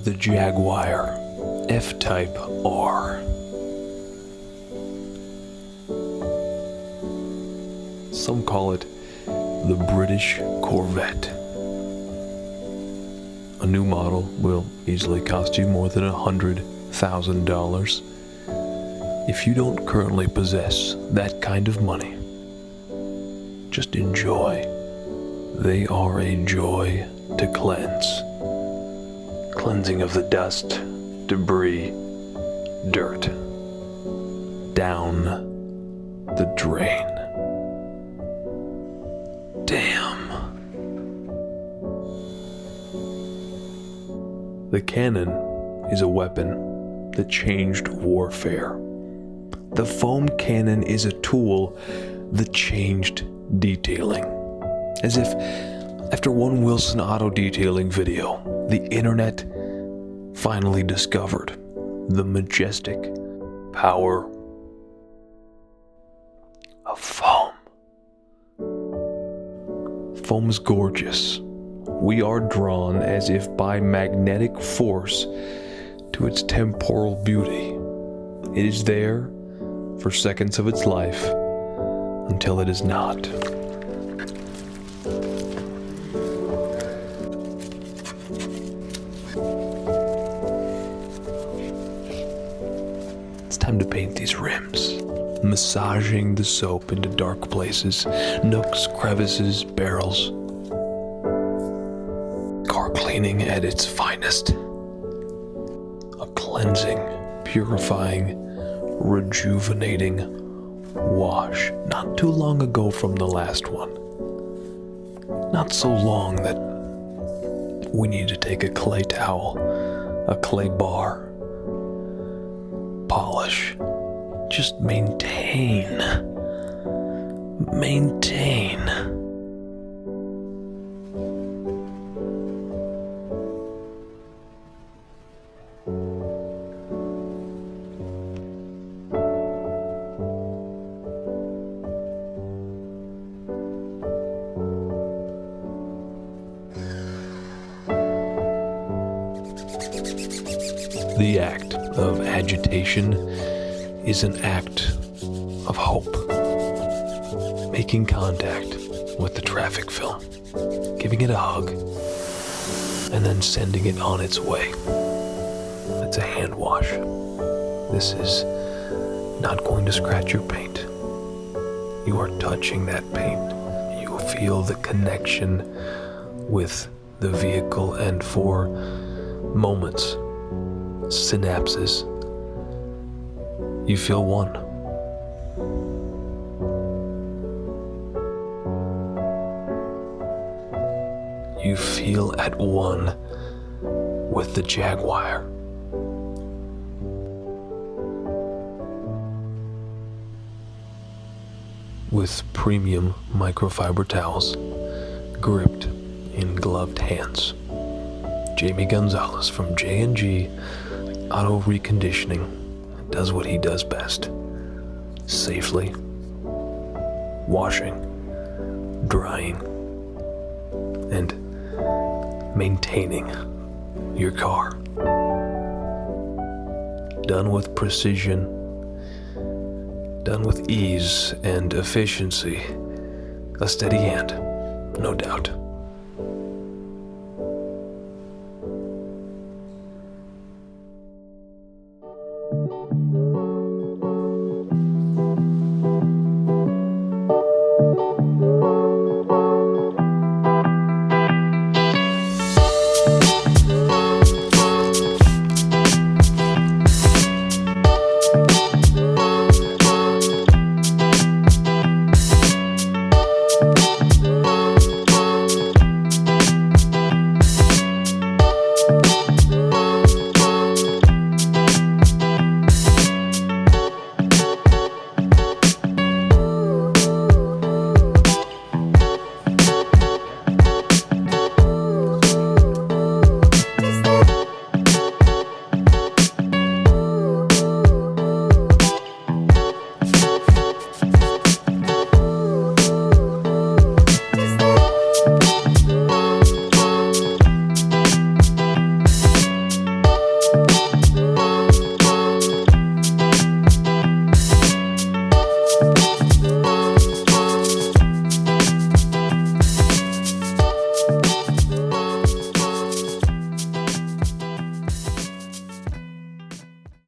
the Jaguar F-Type R. Some call it the British Corvette. A new model will easily cost you more than $100,000. If you don't currently possess that kind of money, just enjoy. They are a joy to cleanse. Cleansing of the dust, debris, dirt, down the drain. Damn. The cannon is a weapon that changed warfare. The foam cannon is a tool that changed detailing. As if after one Wilson Auto Detailing video, the internet finally discovered the majestic power of foam. Foam is gorgeous. We are drawn as if by magnetic force to its temporal beauty. It is there for seconds of its life until it is not. It's time to paint these rims, massaging the soap into dark places, nooks, crevices, barrels. Car cleaning at its finest. A cleansing, purifying, rejuvenating wash. Not too long ago from the last one. Not so long that we need to take a clay towel, a clay bar, polish, just maintain. The act of agitation is an act of hope. Making contact with the traffic film, giving it a hug, and then sending it on its way. It's a hand wash. This is not going to scratch your paint. You are touching that paint. You will feel the connection with the vehicle, and for moments, synapses, you feel one. You feel at one with the Jaguar. With premium microfiber towels gripped in gloved hands, Jamie Gonzalez from JNG Auto Reconditioning does what he does best: safely washing, drying, and maintaining your car. Done with precision, done with ease and efficiency. A steady hand, no doubt.